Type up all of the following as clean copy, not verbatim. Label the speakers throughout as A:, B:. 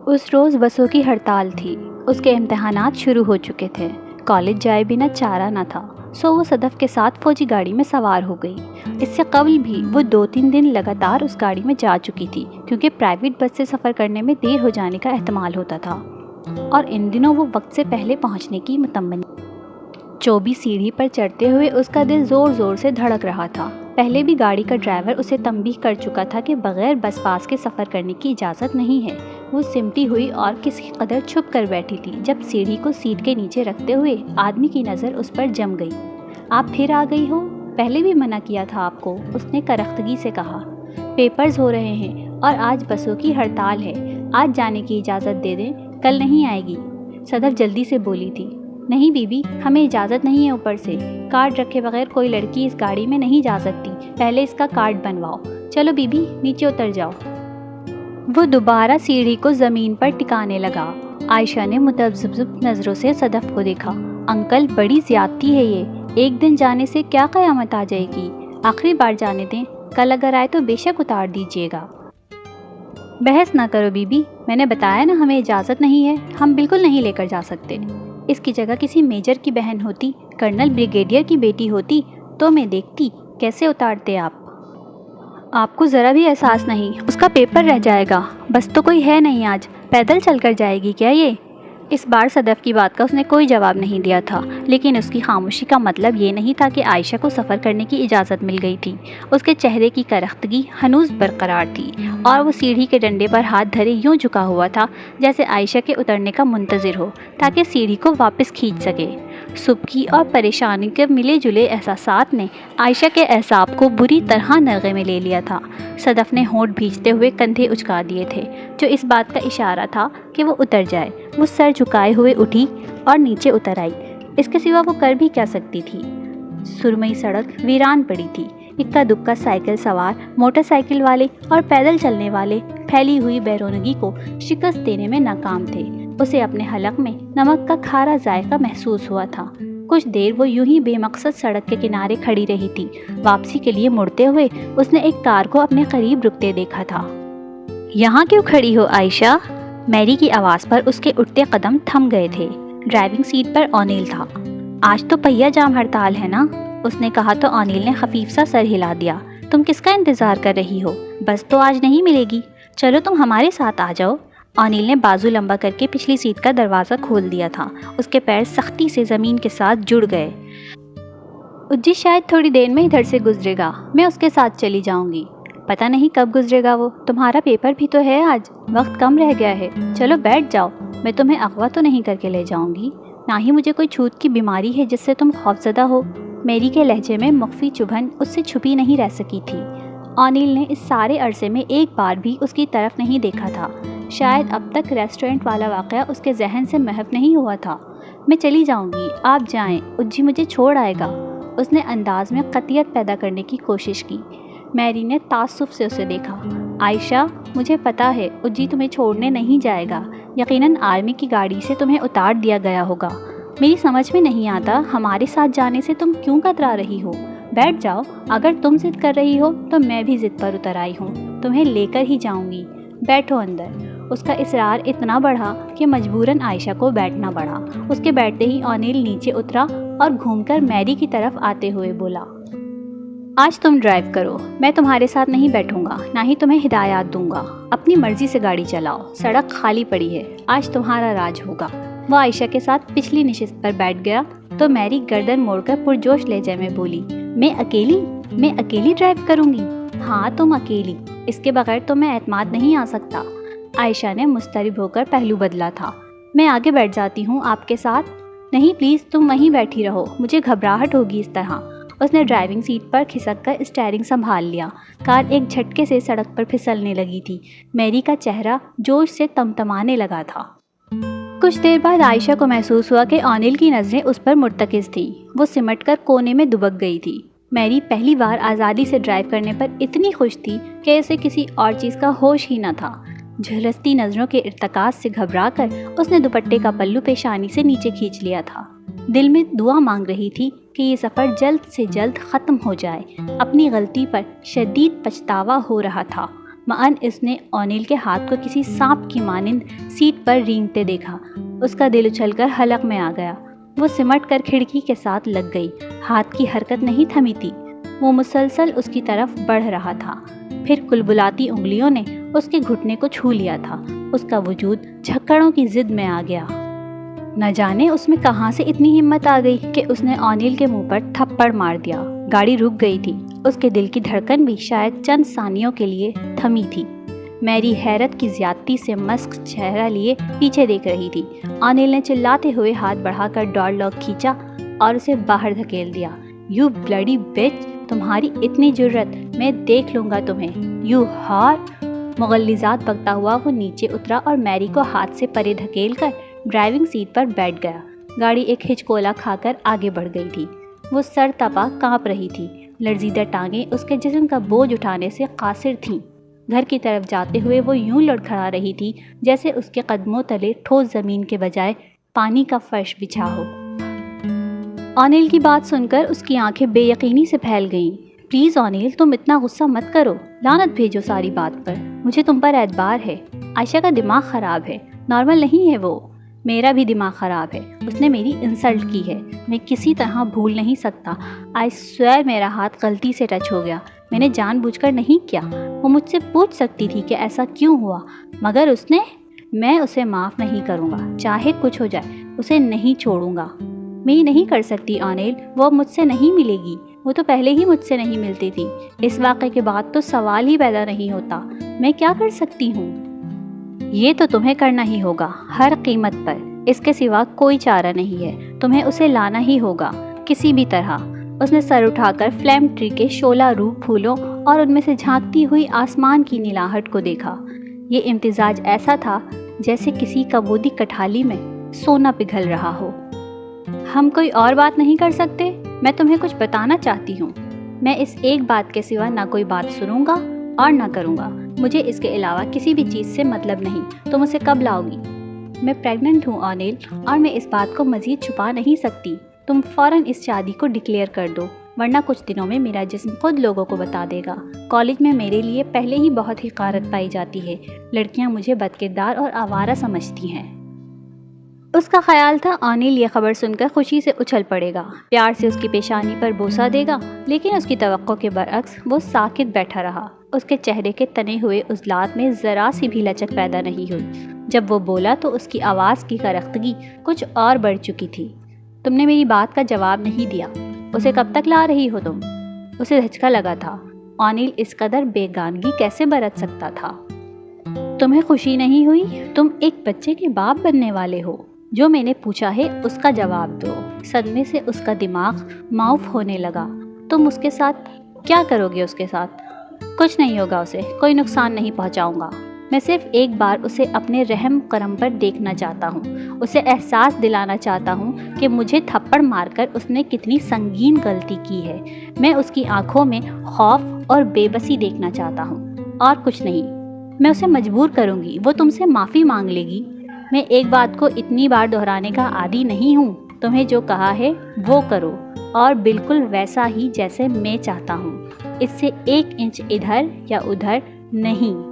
A: اس روز بسوں کی ہڑتال تھی۔ اس کے امتحانات شروع ہو چکے تھے۔ کالج جائے بنا چارہ نہ تھا، سو وہ صدف کے ساتھ فوجی گاڑی میں سوار ہو گئی۔ اس سے قبل بھی وہ 2-3 دن لگاتار اس گاڑی میں جا چکی تھی، کیونکہ پرائیویٹ بس سے سفر کرنے میں دیر ہو جانے کا احتمال ہوتا تھا، اور ان دنوں وہ وقت سے پہلے پہنچنے کی متمنی۔ 24 سیڑھی پر چڑھتے ہوئے اس کا دل زور زور سے دھڑک رہا تھا۔ پہلے بھی گاڑی کا ڈرائیور اسے تنبیہ کر چکا تھا کہ بغیر بس پاس کے سفر کرنے کی اجازت نہیں ہے۔ وہ سمٹی ہوئی اور کسی قدر چھپ کر بیٹھی تھی جب سیڑھی کو سیٹ کے نیچے رکھتے ہوئے آدمی کی نظر اس پر جم گئی۔ آپ پھر آ گئی ہو؟ پہلے بھی منع کیا تھا آپ کو، اس نے کرختگی سے کہا۔ پیپرز ہو رہے ہیں اور آج بسوں کی ہڑتال ہے۔ آج جانے کی اجازت دے دیں، کل نہیں آئے گی، صدف جلدی سے بولی تھی۔ نہیں بی بی، ہمیں اجازت نہیں ہے اوپر سے۔ کارڈ رکھے بغیر کوئی لڑکی اس گاڑی میں نہیں جا سکتی، پہلے اس کا کارڈ بنواؤ۔ چلو بی بی، نیچے اتر جاؤ۔ وہ دوبارہ سیڑھی کو زمین پر ٹکانے لگا۔ عائشہ نے متذبذب نظروں سے صدف کو دیکھا۔ انکل، بڑی زیادتی ہے یہ، ایک دن جانے سے کیا قیامت آ جائے گی؟ آخری بار جانے دیں، کل اگر آئے تو بے شک اتار دیجیے گا۔ بحث نہ کرو بی بی، میں نے بتایا نا ہمیں اجازت نہیں ہے، ہم بالکل نہیں لے کر جا سکتے۔ اس کی جگہ کسی میجر کی بہن ہوتی، کرنل بریگیڈیئر کی بیٹی ہوتی تو میں دیکھتی کیسے اتارتے آپ۔ آپ کو ذرا بھی احساس نہیں، اس کا پیپر رہ جائے گا۔ بس تو کوئی ہے نہیں آج، پیدل چل کر جائے گی کیا یہ؟ اس بار صدف کی بات کا اس نے کوئی جواب نہیں دیا تھا، لیکن اس کی خاموشی کا مطلب یہ نہیں تھا کہ عائشہ کو سفر کرنے کی اجازت مل گئی تھی۔ اس کے چہرے کی کرختگی ہنوز برقرار تھی، اور وہ سیڑھی کے ڈنڈے پر ہاتھ دھرے یوں جھکا ہوا تھا جیسے عائشہ کے اترنے کا منتظر ہو تاکہ سیڑھی کو واپس کھینچ سکے۔ سبکی اور پریشانی کے ملے جلے احساسات نے عائشہ کے اعصاب کو بری طرح نرغے میں لے لیا تھا۔ صدف نے ہونٹ بھینچتے ہوئے کندھے اچکا دیے تھے، جو اس بات کا اشارہ تھا کہ وہ اتر جائے۔ وہ سر جھکائے ہوئے اٹھی اور نیچے اتر آئی۔ اس کے سوا وہ کر بھی کیا سکتی تھی؟ سرمئی سڑک ویران پڑی تھی۔ اکا دکا سائیکل سوار، موٹر سائیکل والے اور پیدل چلنے والے پھیلی ہوئی بیرونگی کو شکست دینے میں ناکام تھے۔ اسے اپنے حلق میں نمک کا کھارا ذائقہ محسوس ہوا تھا۔ کچھ دیر وہ یوں ہی بے مقصد سڑک کے کنارے کھڑی رہی تھی۔ واپسی کے لیے مڑتے ہوئے اس نے ایک کار کو اپنے قریب رکتے دیکھا تھا۔ یہاں کیوں کھڑی ہو عائشہ؟ میری کی آواز پر اس کے اٹھتے قدم تھم گئے تھے۔ ڈرائیونگ سیٹ پر اونیل تھا۔ آج تو پہیا جام ہڑتال ہے نا؟ اس نے کہا تو اونیل نے خفیف سا سر ہلا دیا۔ تم کس کا انتظار کر رہی ہو؟ بس تو آج نہیں ملے گی، چلو تم ہمارے ساتھ آ جاؤ۔ اونیل نے بازو لمبا کر کے پچھلی سیٹ کا دروازہ کھول دیا تھا۔ اس کے پیر سختی سے زمین کے ساتھ جڑ گئے۔ اجی شاید تھوڑی دیر میں ادھر سے گزرے گا، میں اس کے ساتھ چلی جاؤں گی۔ پتہ نہیں کب گزرے گا وہ، تمہارا پیپر بھی تو ہے آج، وقت کم رہ گیا ہے۔ چلو بیٹھ جاؤ، میں تمہیں اغوا تو نہیں کر کے لے جاؤں گی، نہ ہی مجھے کوئی چھوت کی بیماری ہے جس سے تم خوفزدہ ہو۔ میری کے لہجے میں مخفی چبھن اس سے چھپی نہیں رہ سکی تھی۔ اونیل نے اس سارے عرصے میں ایک بار بھی اس کی طرف نہیں دیکھا تھا۔ شاید اب تک ریسٹورنٹ والا واقعہ اس کے ذہن سے محو نہیں ہوا تھا۔ میں چلی جاؤں گی، آپ جائیں، اجی مجھے چھوڑ آئے گا۔ اس نے انداز میں قطعیت پیدا کرنے کی کوشش کی۔ میری نے تعصب سے اسے دیکھا۔ عائشہ، مجھے پتا ہے اجی تمہیں چھوڑنے نہیں جائے گا، یقیناً آرمی کی گاڑی سے تمہیں اتار دیا گیا ہوگا۔ میری سمجھ میں نہیں آتا ہمارے ساتھ جانے سے تم کیوں کترا رہی ہو؟ بیٹھ جاؤ، اگر تم ضد کر رہی ہو تو میں بھی ضد پر اتر آئی ہوں، تمہیں لے کر ہی جاؤں گی۔ بیٹھو اندر۔ اس کا اصرار اتنا بڑھا کہ مجبوراً عائشہ کو بیٹھنا پڑا۔ اس کے بیٹھتے ہی اونیل نیچے اترا اور گھوم کر میری کی طرف آتے ہوئے بولا، آج تم ڈرائیو کرو، میں تمہارے ساتھ نہیں بیٹھوں گا، نہ ہی تمہیں ہدایات دوں گا۔ اپنی مرضی سے گاڑی چلاؤ، سڑک خالی پڑی ہے، آج تمہارا راج ہوگا۔ وہ عائشہ کے ساتھ پچھلی نشست پر بیٹھ گیا تو میری گردن موڑ کر پرجوش لہجے میں بولی، میں اکیلی ڈرائیو کروں گی؟ ہاں تم اکیلی، اس کے بغیر تو میں اعتماد نہیں آ سکتا۔ عائشہ نے مضطرب ہو کر پہلو بدلا تھا۔ میں آگے بیٹھ جاتی ہوں آپ کے ساتھ۔ نہیں پلیز، تم وہیں بیٹھی رہو، مجھے گھبراہٹ ہوگی اس طرح۔ اس نے ڈرائیونگ سیٹ پر کھسک کر اسٹیئرنگ سنبھال لیا۔ کار ایک جھٹکے سے سڑک پر پھسلنے لگی تھی۔ میری کا چہرہ جوش سے تمتمانے لگا تھا۔ کچھ دیر بعد عائشہ کو محسوس ہوا کہ اونیل کی نظریں اس پر مرتکز تھیں۔ وہ سمٹ کر کونے میں دبک گئی تھی۔ میری پہلی بار آزادی سے ڈرائیو کرنے پر اتنی خوش تھی کہ اسے کسی اور چیز کا ہوش ہی نہ تھا۔ جھلستی نظروں کے ارتکاز سے گھبرا کر اس نے دوپٹے کا پلو پیشانی سے نیچے کھینچ لیا تھا۔ دل میں دعا مانگ رہی تھی کہ یہ سفر جلد سے جلد ختم ہو جائے۔ اپنی غلطی پر شدید پچھتاوا ہو رہا تھا۔ معاً اس نے اونیل کے ہاتھ کو کسی سانپ کی مانند سیٹ پر رینگتے دیکھا۔ اس کا دل اچھل کر حلق میں آ گیا۔ وہ سمٹ کر کھڑکی کے ساتھ لگ گئی۔ ہاتھ کی حرکت نہیں تھمی تھی، وہ مسلسل اس کی طرف بڑھ رہا تھا۔ پھر کلبلاتی انگلیوں نے اس کے گھٹنے کو چھو لیا تھا۔ اس کا وجود جھکڑوں کی ضد میں آ گیا۔ نہ جانے اس میں کہاں سے اتنی ہمت آ گئی کہ اس نے اونیل کے منہ پر تھپڑ مار دیا۔ گاڑی رک گئی تھی۔ اس کے دل کی دھڑکن بھی شاید چند ثانیوں کے لیے تھمی تھی۔ میری حیرت کی زیادتی سے مسک چہرہ لیے پیچھے دیکھ رہی تھی۔ اونیل نے چلاتے ہوئے ہاتھ بڑھا کر ڈور لاک کھینچا اور اسے باہر دھکیل دیا۔ یو بلڈی بچ، تمہاری اتنی جرت، میں دیکھ لوں گا تمہیں، یو ہار۔ مغلظات بکتا ہوا وہ نیچے اترا اور میری کو ہاتھ سے پرے دھکیل کر ڈرائیونگ سیٹ پر بیٹھ گیا۔ گاڑی ایک ہچکولا کھا کر آگے بڑھ گئی تھی۔ وہ سر تپا کانپ رہی تھی۔ لرزیدہ ٹانگیں اس کے جسم کا بوجھ اٹھانے سے قاصر تھیں۔ گھر کی طرف جاتے ہوئے وہ یوں لڑکھڑا رہی تھی جیسے اس کے قدموں تلے ٹھوس زمین کے بجائے پانی کا فرش بچھا ہو۔ اونیل کی بات سن کر اس کی آنکھیں بے یقینی سے پھیل گئیں۔ پلیز اونیل، تم اتنا غصہ مت کرو، لعنت بھیجو ساری بات پر، مجھے تم پر اعتبار ہے۔ عائشہ کا دماغ خراب ہے، نارمل نہیں ہے وہ۔ میرا بھی دماغ خراب ہے، اس نے میری انسلٹ کی ہے، میں کسی طرح بھول نہیں سکتا۔ آئی سویئر میرا ہاتھ غلطی سے ٹچ ہو گیا، میں نے جان بوجھ کر نہیں کیا۔ وہ مجھ سے پوچھ سکتی تھی کہ ایسا کیوں ہوا، مگر اس نے، میں اسے معاف نہیں کروں گا، چاہے کچھ ہو جائے، اسے نہیں چھوڑوں گا۔ میں یہ نہیں کر سکتی اونیل، وہ اب مجھ سے نہیں ملے گی، وہ تو پہلے ہی مجھ سے نہیں ملتی تھی۔ اس واقعے کے بعد تو سوال ہی پیدا نہیں ہوتا، میں کیا کر سکتی ہوں؟ یہ تو تمہیں کرنا ہی ہوگا، ہر قیمت پر، اس کے سوا کوئی چارہ نہیں ہے، تمہیں اسے لانا ہی ہوگا، کسی بھی طرح۔ اس نے سر اٹھا کر فلیم ٹری کے شعلہ رو پھولوں اور ان میں سے جھانکتی ہوئی آسمان کی نیلاہٹ کو دیکھا۔ یہ امتزاج ایسا تھا جیسے کسی کبودی کٹھالی میں سونا پگھل رہا ہو۔ ہم کوئی اور بات نہیں کر سکتے؟ میں تمہیں کچھ بتانا چاہتی ہوں۔ میں اس ایک بات کے سوا نہ کوئی بات سنوں گا اور نہ کروں گا، مجھے اس کے علاوہ کسی بھی چیز سے مطلب نہیں۔ تم اسے کب لاؤ گی؟ میں پریگننٹ ہوں اونیل، اور میں اس بات کو مزید چھپا نہیں سکتی۔ تم فوراً اس شادی کو ڈکلیئر کر دو، ورنہ کچھ دنوں میں میرا جسم خود لوگوں کو بتا دے گا۔ کالج میں میرے لیے پہلے ہی بہت حقارت پائی جاتی ہے، لڑکیاں مجھے بدکردار اور آوارہ سمجھتی ہیں۔ اس کا خیال تھا اونیل یہ خبر سن کر خوشی سے اچھل پڑے گا، پیار سے اس کی پیشانی پر بوسہ دے گا، لیکن اس کی توقع کے برعکس وہ ساکت بیٹھا رہا۔ اس کے چہرے کے تنے ہوئے عضلات میں ذرا سی بھی لچک پیدا نہیں ہوئی۔ جب وہ بولا تو اس کی آواز کی کرختگی کچھ اور بڑھ چکی تھی۔ تم نے میری بات کا جواب نہیں دیا، اسے کب تک لا رہی ہو تم؟ اسے دھچکا لگا تھا، اونیل اس قدر بیگانگی کیسے برت سکتا تھا؟ تمہیں خوشی نہیں ہوئی؟ تم ایک بچے کے باپ بننے والے ہو، جو میں نے پوچھا ہے اس کا جواب دو۔ صدمے سے اس کا دماغ معاف ہونے لگا۔ تم اس کے ساتھ کیا کرو گے؟ اس کے ساتھ کچھ نہیں ہوگا، اسے کوئی نقصان نہیں پہنچاؤں گا۔ میں صرف ایک بار اسے اپنے رحم کرم پر دیکھنا چاہتا ہوں، اسے احساس دلانا چاہتا ہوں کہ مجھے تھپڑ مار کر اس نے کتنی سنگین غلطی کی ہے۔ میں اس کی آنکھوں میں خوف اور بے بسی دیکھنا چاہتا ہوں، اور کچھ نہیں۔ میں اسے مجبور کروں گی، وہ تم سے معافی مانگ لے گی۔ میں ایک بات کو اتنی بار دہرانے کا عادی نہیں ہوں۔ تمہیں جو کہا ہے وہ کرو، اور بالکل ویسا ہی جیسے میں چاہتا ہوں، اس سے 1 انچ ادھر یا ادھر نہیں۔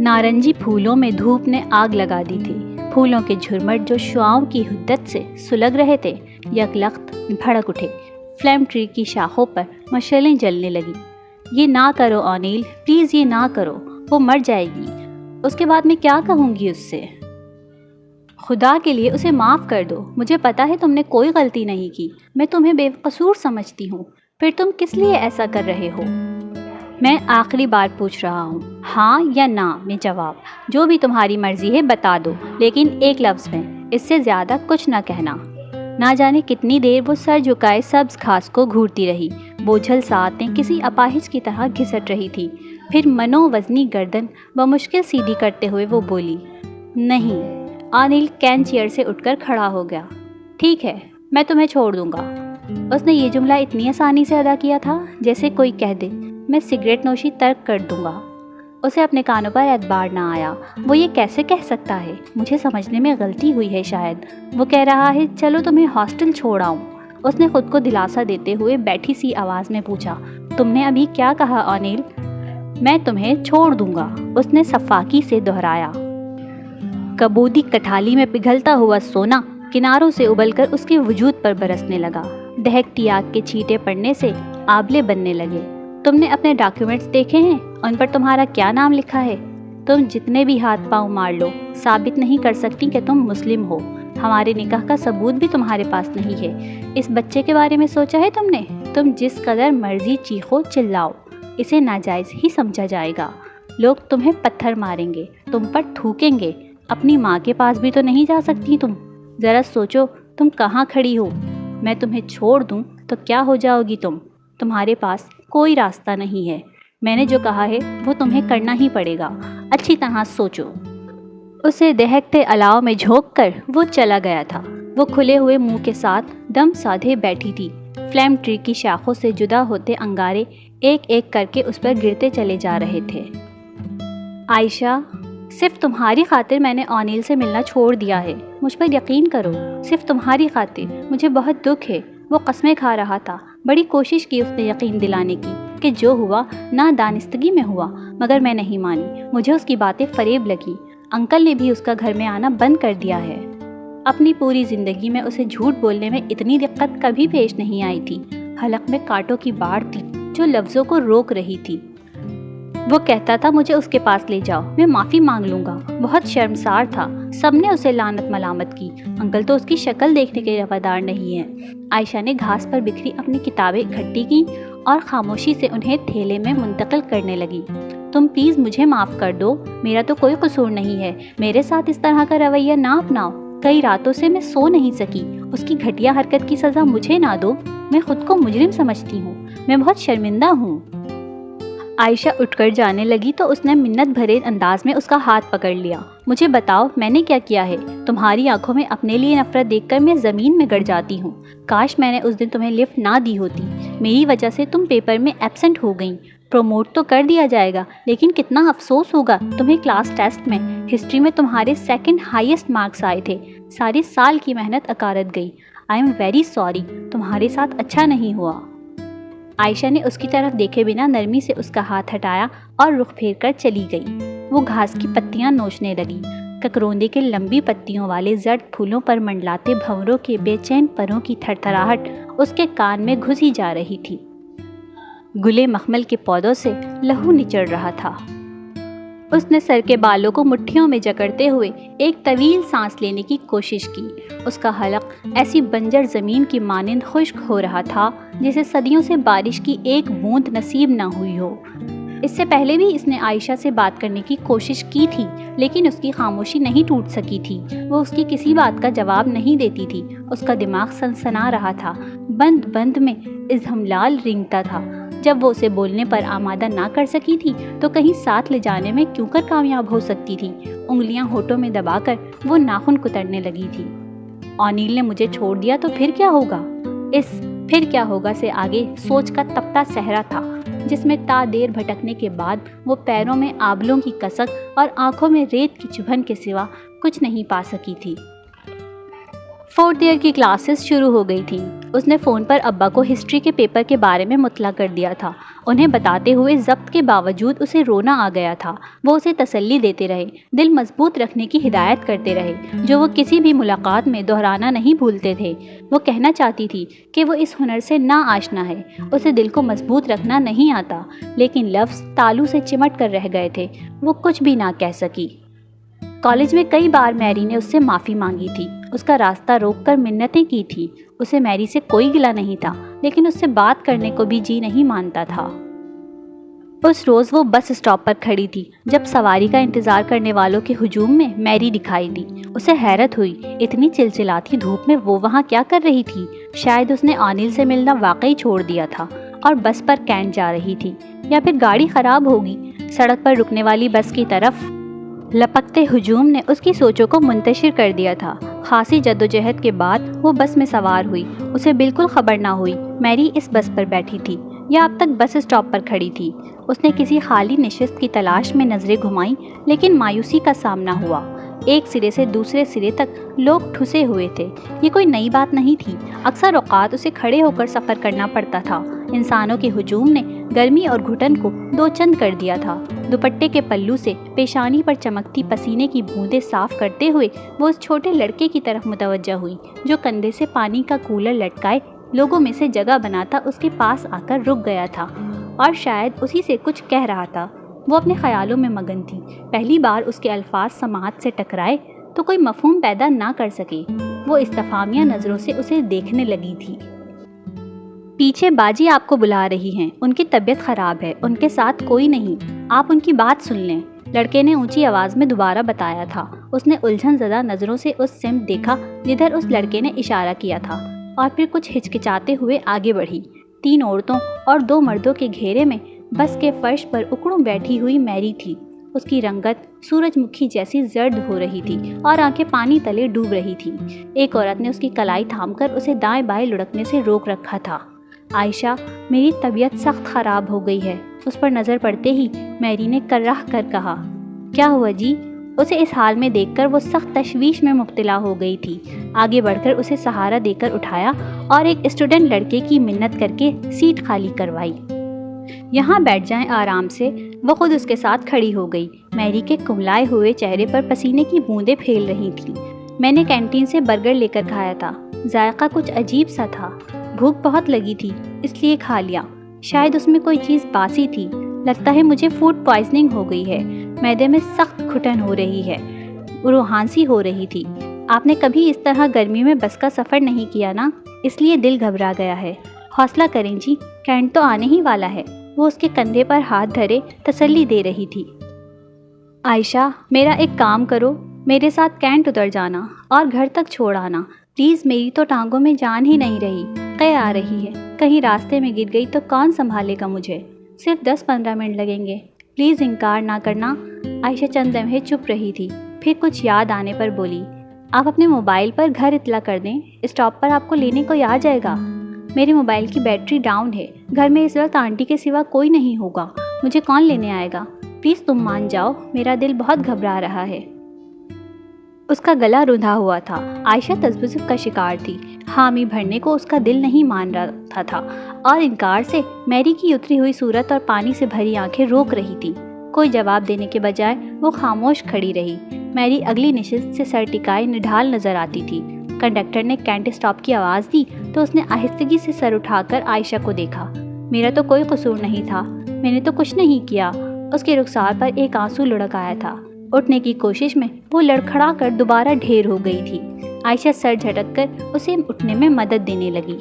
A: نارنجی پھولوں میں دھوپ نے آگ لگا دی تھی۔ پھولوں کے جھرمٹ جو شعاؤں کی حدت سے سلگ رہے تھے، یکلخت بھڑک اٹھے۔ فلیم ٹری کی شاخوں پر مشعلیں جلنے لگی۔ یہ نہ کرو اونیل، پلیز یہ نہ کرو، وہ مر جائے گی۔ اس کے بعد میں کیا کہوں گی اس سے؟ خدا کے لیے اسے معاف کر دو، مجھے پتا ہے تم نے کوئی غلطی نہیں کی، میں تمہیں بے قصور سمجھتی ہوں، پھر تم کس لیے ایسا کر رہے ہو؟ میں آخری بار پوچھ رہا ہوں، ہاں یا نہ میں جواب، جو بھی تمہاری مرضی ہے بتا دو، لیکن ایک لفظ میں، اس سے زیادہ کچھ نہ کہنا۔ نہ جانے کتنی دیر وہ سر جھکائے سبز گھاس کو گھورتی رہی، بوجھل ساعتیں کسی اپاہج کی طرح گھسٹ رہی تھی۔ پھر منو وزنی گردن بمشکل سیدھی کرتے ہوئے وہ بولی، نہیں۔ اونیل کین چیئر سے اٹھ کر کھڑا ہو گیا۔ ٹھیک ہے، میں تمہیں چھوڑ دوں گا۔ اس نے یہ جملہ اتنی آسانی سے ادا کیا تھا جیسے کوئی کہہ دے، میں سگریٹ نوشی ترک کر دوں گا۔ اسے اپنے کانوں پر اعتبار نہ آیا۔ وہ یہ کیسے کہہ سکتا ہے؟ مجھے سمجھنے میں غلطی ہوئی ہے شاید۔ وہ کہہ رہا ہے چلو تمہیں ہاسٹل چھوڑ آؤں۔ اس نے خود کو دلاسا دیتے ہوئے بیٹھی سی آواز میں پوچھا، تم نے ابھی کیا کہا اونیل؟ میں تمہیں چھوڑ دوں گا، اس نے صفاقی سے دہرایا۔ کبودی کٹھالی میں پگھلتا ہوا سونا کناروں سے ابل کر اس کے وجود پر برسنے لگا۔ دہکتی آگ کے چھینٹے پڑنے سے آبلے بننے لگے۔ تم نے اپنے ڈاکیومنٹس دیکھے ہیں؟ ان پر تمہارا کیا نام لکھا ہے؟ تم جتنے بھی ہاتھ پاؤں مار لو، ثابت نہیں کر سکتی کہ تم مسلم ہو۔ ہمارے نکاح کا ثبوت بھی تمہارے پاس نہیں ہے۔ اس بچے کے بارے میں سوچا ہے تم نے؟ تم جس قدر مرضی چیخو چلاؤ، اسے ناجائز ہی سمجھا جائے گا۔ لوگ تمہیں پتھر ماریں گے، تم پر تھوکیں گے۔ اپنی ماں کے پاس بھی تو نہیں جا سکتی تم۔ ذرا سوچو تم کہاں کھڑی ہو۔ میں تمہیں چھوڑ دوں تو کیا ہو جاؤ گی تم؟ تمہارے پاس کوئی راستہ نہیں ہے۔ میں نے جو کہا ہے وہ تمہیں کرنا ہی پڑے گا۔ اچھی طرح سوچو۔ اسے دہکتے الاؤ میں جھونک کر وہ چلا گیا تھا۔ وہ کھلے ہوئے منہ کے ساتھ دم سادھے بیٹھی تھی۔ فلیم ٹری کی شاخوں سے جدا ہوتے انگارے ایک ایک کر کے اس پر گرتے چلے جا رہے تھے۔ عائشہ، صرف تمہاری خاطر میں نے اونیل سے ملنا چھوڑ دیا ہے۔ مجھ پر یقین کرو، صرف تمہاری خاطر۔ مجھے بہت دکھ ہے۔ وہ قسمیں کھا رہا تھا۔ بڑی کوشش کی اس نے یقین دلانے کی کہ جو ہوا نادانستگی میں ہوا، مگر میں نہیں مانی۔ مجھے اس کی باتیں فریب لگی۔ انکل نے بھی اس کا گھر میں آنا بند کر دیا ہے۔ اپنی پوری زندگی میں اسے جھوٹ بولنے میں اتنی دقت کبھی پیش نہیں آئی تھی۔ حلق میں کانٹوں کی باڑ تھی جو لفظوں کو روک رہی تھی۔ وہ کہتا تھا مجھے اس کے پاس لے جاؤ، میں معافی مانگ لوں گا۔ بہت شرمسار تھا۔ سب نے اسے لعنت ملامت کی۔ انکل تو اس کی شکل دیکھنے کے روادار نہیں ہیں۔ عائشہ نے گھاس پر بکھری اپنی کتابیں اکٹھی کی اور خاموشی سے انہیں تھیلے میں منتقل کرنے لگی۔ تم پلیز مجھے معاف کر دو، میرا تو کوئی قصور نہیں ہے۔ میرے ساتھ اس طرح کا رویہ نہ اپناؤ۔ کئی راتوں سے میں سو نہیں سکی۔ اس کی گھٹیا حرکت کی سزا مجھے نہ دو۔ میں خود کو مجرم سمجھتی ہوں۔ میں بہت شرمندہ ہوں۔ عائشہ اٹھ کر جانے لگی تو اس نے منت بھرے انداز میں اس کا ہاتھ پکڑ لیا۔ مجھے بتاؤ میں نے کیا ہے؟ تمہاری آنکھوں میں اپنے لیے نفرت دیکھ کر میں زمین میں گڑ جاتی ہوں۔ کاش میں نے اس دن تمہیں لفٹ نہ دی ہوتی۔ میری وجہ سے تم پیپر میں ایبسنٹ ہو گئیں۔ پروموٹ تو کر دیا جائے گا، لیکن کتنا افسوس ہوگا تمہیں کلاس ٹیسٹ میں۔ ہسٹری میں تمہارے سیکنڈ ہائیسٹ مارکس آئے تھے۔ سارے سال کی محنت اکارت گئی۔ آئی ایم ویری سوری، تمہارے ساتھ اچھا نہیں ہوا۔ عائشہ نے اس کی طرف دیکھے بنا نرمی سے اس کا ہاتھ ہٹایا اور رخ پھیر کر چلی گئی۔ وہ گھاس کی پتیاں نوچنے لگی۔ ککروندے کے لمبی پتیوں والے زرد پھولوں پر منڈلاتے بھنوروں کے بے چین پروں کی تھرتھراہٹ اس کے کان میں گھسی جا رہی تھی۔ گلے مخمل کے پودوں سے لہو نچڑ رہا تھا۔ اس نے سر کے بالوں کو مٹھیوں میں جکڑتے ہوئے ایک طویل سانس لینے کی کوشش کی۔ اس کا حلق ایسی بنجر زمین کی مانند خشک ہو رہا تھا جسے صدیوں سے بارش کی ایک بوند نصیب نہ ہوئی ہو۔ اس سے پہلے بھی اس نے عائشہ سے بات کرنے کی کوشش کی تھی، لیکن اس کی خاموشی نہیں ٹوٹ سکی تھی۔ وہ اس کی کسی بات کا جواب نہیں دیتی تھی۔ اس کا دماغ سنسنا رہا تھا، بند بند میں اضمحلال رینگتا تھا۔ جب وہ اسے بولنے پر آمادہ نہ کر سکی تھی تو کہیں ساتھ لے جانے میں کیوں کر کامیاب ہو سکتی تھی۔ انگلیاں ہونٹوں میں دبا کر وہ ناخن کترنے لگی تھی۔ اونیل نے مجھے چھوڑ دیا تو پھر کیا ہوگا؟ اس پھر کیا ہوگا سے آگے سوچ کا تپتا صحرا تھا، جس میں تا دیر بھٹکنے کے بعد وہ پیروں میں آبلوں کی کسک اور آنکھوں میں ریت کی چبھن کے سوا کچھ نہیں پا سکی تھی۔ 4th ایئر کی کلاسز شروع ہو گئی تھیں۔ اس نے فون پر ابا کو ہسٹری کے پیپر کے بارے میں مطلع کر دیا تھا۔ انہیں بتاتے ہوئے ضبط کے باوجود اسے رونا آ گیا تھا۔ وہ اسے تسلی دیتے رہے، دل مضبوط رکھنے کی ہدایت کرتے رہے، جو وہ کسی بھی ملاقات میں دہرانا نہیں بھولتے تھے۔ وہ کہنا چاہتی تھی کہ وہ اس ہنر سے نا آشنا ہے، اسے دل کو مضبوط رکھنا نہیں آتا، لیکن لفظ تالو سے چمٹ کر رہ گئے تھے۔ وہ کچھ بھی نہ کہہ سکی۔ کالج میں کئی بار میری نے اس سے معافی مانگی تھی، اس کا راستہ روک کر منتیں کی تھی۔ اسے میری سے کوئی گلہ نہیں تھا، لیکن اس سے بات کرنے کو بھی جی نہیں مانتا تھا۔ اس روز وہ بس اسٹاپ پر کھڑی تھی جب سواری کا انتظار کرنے والوں کے ہجوم میں میری دکھائی دی۔ اسے حیرت ہوئی، اتنی چلچلاتی دھوپ میں وہ وہاں کیا کر رہی تھی؟ شاید اس نے اونیل سے ملنا واقعی چھوڑ دیا تھا اور بس پر کینٹ جا رہی تھی، یا پھر گاڑی خراب ہوگی۔ سڑک پر رکنے والی بس کی طرف لپکتے ہجوم نے اس کی سوچوں کو منتشر کر دیا تھا۔ خاصی جدوجہد کے بعد وہ بس میں سوار ہوئی۔ اسے بالکل خبر نہ ہوئی میری اس بس پر بیٹھی تھی یا اب تک بس اسٹاپ پر کھڑی تھی۔ اس نے کسی خالی نشست کی تلاش میں نظریں گھمائیں، لیکن مایوسی کا سامنا ہوا۔ ایک سرے سے دوسرے سرے تک لوگ ٹھسے ہوئے تھے۔ یہ کوئی نئی بات نہیں تھی، اکثر اوقات اسے کھڑے ہو کر سفر کرنا پڑتا تھا۔ انسانوں کے ہجوم نے گرمی اور گھٹن کو دو چند کر دیا تھا۔ دوپٹے کے پلو سے پیشانی پر چمکتی پسینے کی بوندیں صاف کرتے ہوئے وہ اس چھوٹے لڑکے کی طرف متوجہ ہوئی جو کندھے سے پانی کا کولر لٹکائے لوگوں میں سے جگہ بناتا اس کے پاس آ کر رک گیا تھا اور شاید اسی سے کچھ کہہ رہا تھا۔ وہ اپنے خیالوں میں مگن تھی۔ پہلی بار اس کے الفاظ سماعت سے ٹکرائے تو کوئی مفہوم پیدا نہ کر سکے۔ وہ استفہامیہ نظروں سے اسے دیکھنے لگی تھی۔ پیچھے باجی آپ کو بلا رہی ہیں، ان کی طبیعت خراب ہے، ان کے ساتھ کوئی نہیں، آپ ان کی بات سن لیں، لڑکے نے اونچی آواز میں دوبارہ بتایا تھا۔ اس نے الجھن زدہ نظروں سے اس سمت دیکھا جدھر اس لڑکے نے اشارہ کیا تھا اور پھر کچھ ہچکچاتے ہوئے آگے بڑھی۔ 3 عورتوں اور 2 مردوں کے گھیرے میں بس کے فرش پر اکڑوں بیٹھی ہوئی میری تھی۔ اس کی رنگت سورج مکھی جیسی زرد ہو رہی تھی اور آنکھیں پانی تلے ڈوب رہی تھیں۔ ایک عورت نے اس کی کلائی تھام کر اسے دائیں بائیں لڑکنے سے روک رکھا تھا۔ عائشہ، میری طبیعت سخت خراب ہو گئی ہے۔ اس پر نظر پڑتے ہی میری نے کرہ کر کہا۔ کیا ہوا جی؟ اسے اس حال میں دیکھ کر وہ سخت تشویش میں مبتلا ہو گئی تھی۔ آگے بڑھ کر اسے سہارا دے کر اٹھایا اور ایک اسٹوڈنٹ لڑکے کی منت کر کے سیٹ خالی کروائی۔ یہاں بیٹھ جائیں آرام سے۔ وہ خود اس کے ساتھ کھڑی ہو گئی۔ میری کے کملائے ہوئے چہرے پر پسینے کی بوندیں پھیل رہی تھیں۔ میں نے کینٹین سے برگر لے کر کھایا تھا، ذائقہ کچھ عجیب سا تھا۔ بھوک بہت لگی تھی اس لیے کھا لیا۔ شاید اس میں کوئی چیز باسی تھی۔ لگتا ہے مجھے فوڈ پوائزننگ ہو گئی ہے۔ معدے میں سخت گھٹن ہو رہی ہے، روحانسی ہو رہی تھی۔ آپ نے کبھی اس طرح گرمی میں بس کا سفر نہیں کیا نا، اس لیے دل گھبرا گیا ہے۔ حوصلہ کریں جی، کینٹ تو آنے ہی والا ہے۔ وہ اس کے کندھے پر ہاتھ دھرے تسلی دے رہی تھی۔ عائشہ، میرا ایک کام کرو، میرے ساتھ کینٹ اتر جانا اور گھر تک چھوڑ آنا پلیز۔ میری تو ٹانگوں میں جان ہی نہیں رہی، قے آ رہی ہے۔ کہیں راستے میں گر گئی تو کون سنبھالے گا مجھے؟ صرف 10-15 منٹ لگیں گے، پلیز انکار نہ کرنا۔ عائشہ چند لمحے چپ رہی تھی، پھر کچھ یاد آنے پر بولی، آپ اپنے موبائل پر گھر اطلاع کر دیں، اسٹاپ پر آپ کو لینے کوئی آ جائے گا۔ میرے موبائل کی بیٹری ڈاؤن ہے، گھر میں اس وقت آنٹی کے سوا کوئی نہیں ہوگا، مجھے کون لینے آئے گا؟ پلیز تم مان جاؤ، میرا دل بہت گھبرا رہا ہے۔ اس کا گلا رندھا ہوا تھا۔ عائشہ تذبذب کا شکار تھی۔ حامی بھرنے کو اس کا دل نہیں مان رہا تھا اور انکار سے میری کی اتری ہوئی صورت اور پانی سے بھری آنکھیں روک رہی تھی۔ کوئی جواب دینے کے بجائے وہ خاموش کھڑی رہی۔ میری اگلی نشست سے سر ٹکائے نڈھال نظر آتی تھی۔ کنڈکٹر نے کینٹ اسٹاپ کی آواز دی تو اس نے آہستگی سے سر اٹھا کر عائشہ کو دیکھا۔ میرا تو کوئی قصور نہیں تھا، میں نے تو کچھ نہیں کیا۔ اس کے رخسار پر ایک آنسو لڑک آیا تھا۔ اٹھنے کی کوشش میں وہ لڑکھڑا کر دوبارہ ڈھیر ہو گئی تھی۔ عائشہ سر جھٹک کر اسے اٹھنے میں مدد دینے لگی۔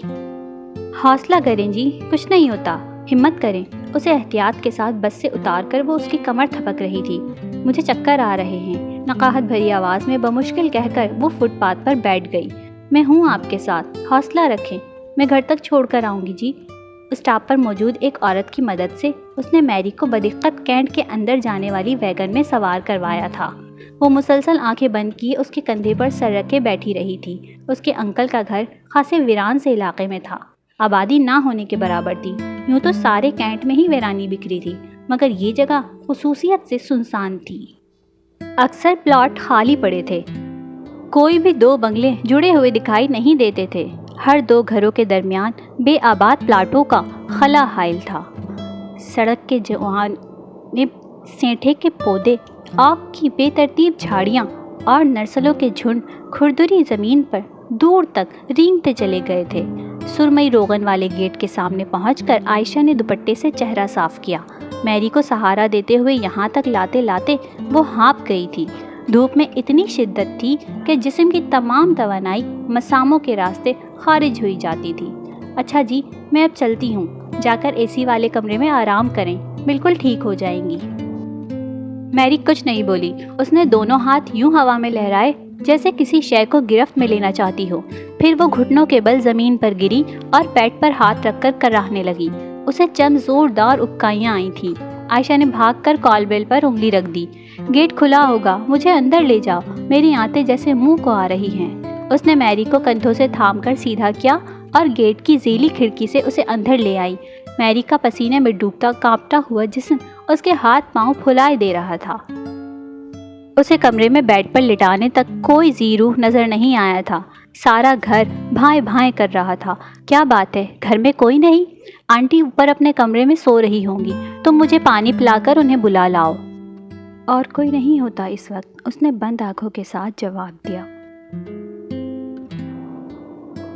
A: حوصلہ کریں جی، کچھ نہیں ہوتا، ہمت کریں۔ اسے احتیاط کے ساتھ بس سے اتار کر وہ اس کی کمر تھپک رہی تھی۔ مجھے چکر آ رہے ہیں، نقاہت بھری آواز میں بمشکل کہہ کر وہ فٹ پاتھ پر بیٹھ گئی۔ میں ہوں آپ کے ساتھ، حوصلہ رکھیں، میں گھر تک چھوڑ کر آؤں گی جی۔ اسٹاپ پر موجود ایک عورت کی مدد سے اس نے میری کو بدقت کینٹ کے اندر جانے والی ویگن میں سوار کروایا تھا۔ وہ مسلسل آنکھیں بند کیے اس کے کندھے پر سر رکھے بیٹھی رہی تھی۔ اس کے انکل کا گھر خاصے ویران سے علاقے میں تھا، آبادی نہ ہونے کے برابر تھی۔ یوں تو سارے کینٹ میں ہی ویرانی بکھری تھی، مگر یہ جگہ خصوصیت سے سنسان تھی۔ اکثر پلاٹ خالی پڑے تھے، کوئی بھی 2 بنگلے جڑے ہوئے دکھائی نہیں دیتے تھے۔ ہر 2 گھروں کے درمیان بے آباد پلاٹوں کا خلا حائل تھا۔ سڑک کے جوانب سینٹھے کے پودے، آگ کی بے ترتیب جھاڑیاں اور نرسلوں کے جھنڈ کھردری زمین پر دور تک رینگتے چلے گئے تھے۔ سرمئی روغن والے گیٹ کے سامنے پہنچ کر عائشہ نے دوپٹے سے چہرہ صاف کیا۔ میری کو سہارا دیتے ہوئے یہاں تک لاتے لاتے وہ ہانپ گئی تھی۔ دھوپ میں اتنی شدت تھی کہ جسم کی تمام توانائی مساموں کے راستے خارج ہوئی جاتی تھی۔ اچھا جی، میں اب چلتی ہوں، جا کر اے سی والے کمرے میں آرام کریں، بالکل ٹھیک ہو جائیں گی۔ میری کچھ نہیں بولی۔ اس نے دونوں ہاتھ یوں ہوا میں لہرائے جیسے کسی شے کو گرفت میں لینا چاہتی ہو۔ پھر وہ گھٹنوں کے بل زمین پر گری اور پیٹ پر ہاتھ رکھ کر کراہنے لگی۔ اسے چند زوردار اکائیاں آئی تھیں۔ عائشہ نے بھاگ کر کال بیل پر انگلی رکھ دی۔ گیٹ کھلا ہوگا، مجھے اندر لے جاؤ، میری آنتیں جیسے منہ کو آ رہی ہیں۔ اس نے میری کو کندھوں سے تھام کر سیدھا کیا اور گیٹ کی ذیلی کھڑکی سے اسے اندر لے آئی۔ میری کا پسینے میں ڈوبتا کانپتا ہوا جسم اس کے ہاتھ پاؤں پھلائے دے رہا تھا۔ اسے کمرے میں بیڈ پر لٹانے تک کوئی ذی روح نظر نہیں آیا تھا۔ سارا گھر بھائیں بھائیں کر رہا تھا۔ کیا بات ہے، گھر میں کوئی نہیں؟ آنٹی اوپر اپنے کمرے میں سو رہی ہوں گی، تم مجھے پانی پلا کر انہیں بلا لاؤ۔ اور کوئی نہیں ہوتا اس وقت، اس نے بند آنکھوں کے ساتھ جواب دیا۔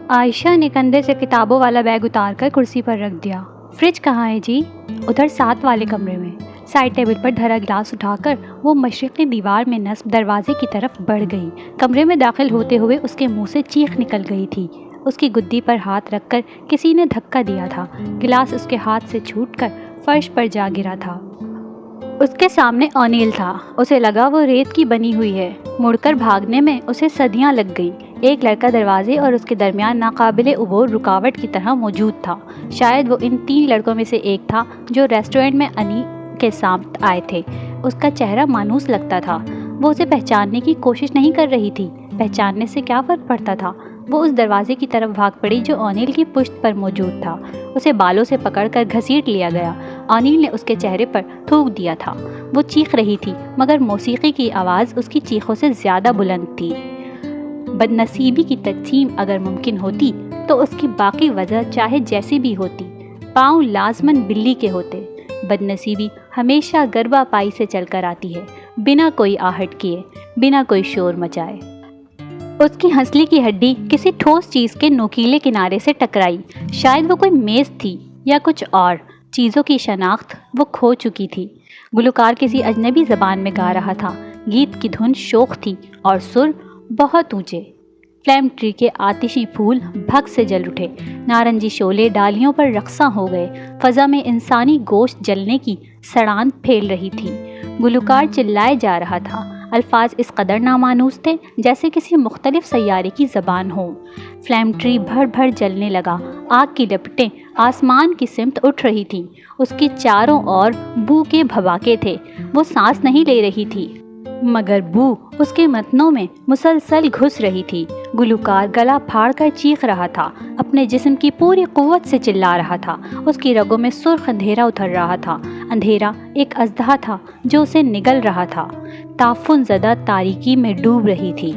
A: عائشہ نے کندھے سے کتابوں والا بیگ اتار کر کرسی پر رکھ دیا۔ فریج کہاں ہے جی؟ ادھر ساتھ والے کمرے میں۔ سائڈ ٹیبل پر دھرا گلاس اٹھا کر وہ مشرقی دیوار میں نصب دروازے کی طرف بڑھ گئی۔ کمرے میں داخل ہوتے ہوئے اس کے منہ سے چیخ نکل گئی تھی۔ اس کی گدی پر ہاتھ رکھ کر کسی نے دھکا دیا تھا۔ گلاس اس کے ہاتھ سے چھوٹ کر فرش پر جا گرا تھا۔ اس کے سامنے اونیل تھا۔ اسے لگا وہ ریت کی بنی ہوئی ہے۔ مڑ کر بھاگنے میں اسے صدیاں لگ گئیں۔ ایک لڑکا دروازے اور اس کے درمیان ناقابل عبور رکاوٹ کی طرح موجود تھا۔ شاید وہ ان 3 لڑکوں میں سے ایک تھا جو ریسٹورنٹ میں انی کے ساتھ آئے تھے۔ اس کا چہرہ مانوس لگتا تھا۔ وہ اسے پہچاننے کی کوشش نہیں کر رہی تھی۔ پہچاننے سے کیا فرق پڑتا تھا؟ وہ اس دروازے کی طرف بھاگ پڑی جو اونیل کی پشت پر موجود تھا۔ اسے بالوں سے پکڑ کر گھسیٹ لیا گیا۔ اونیل نے اس کے چہرے پر تھوک دیا تھا۔ وہ چیخ رہی تھی مگر موسیقی کی آواز اس کی چیخوں سے زیادہ بلند تھی۔ بدنصیبی کی تقسیم اگر ممکن ہوتی تو اس کی باقی وجہ چاہے جیسی بھی ہوتی، پاؤں لازماً بلی کے ہوتے۔ بدنصیبی ہمیشہ گربہ پائی سے چل کر آتی ہے، بنا کوئی آہٹ کیے، بنا کوئی شور مچائے۔ اس کی ہنسلی کی ہڈی کسی ٹھوس چیز کے نوکیلے کنارے سے ٹکرائی۔ شاید وہ کوئی میز تھی یا کچھ اور چیزوں کی شناخت وہ کھو چکی تھی۔ گلوکار کسی اجنبی زبان میں گا رہا تھا۔ گیت کی دھن شوخ تھی اور سر بہت اونچے۔ فلیم ٹری کے آتشی پھول بھگ سے جل اٹھے۔ نارنجی شعلے ڈالیوں پر رقصاں ہو گئے۔ فضا میں انسانی گوشت جلنے کی سڑان پھیل رہی تھی۔ گلوکار چلائے جا رہا تھا۔ الفاظ اس قدر نامانوس تھے جیسے کسی مختلف سیارے کی زبان ہو۔ فلیم ٹری بھر بھر جلنے لگا۔ آگ کی لپٹیں آسمان کی سمت اٹھ رہی تھیں۔ اس کی چاروں اور بو کے بھباکے تھے۔ وہ سانس نہیں لے رہی تھی مگر بو اس کے متنوں میں مسلسل گھس رہی تھی۔ گلوکار گلا پھاڑ کر چیخ رہا تھا، اپنے جسم کی پوری قوت سے چلا رہا تھا۔ اس کی رگوں میں سرخ اندھیرا اتر رہا تھا۔ اندھیرا ایک اژدہا تھا جو اسے نگل رہا تھا، تعفن زدہ تاریکی میں ڈوب رہی تھی۔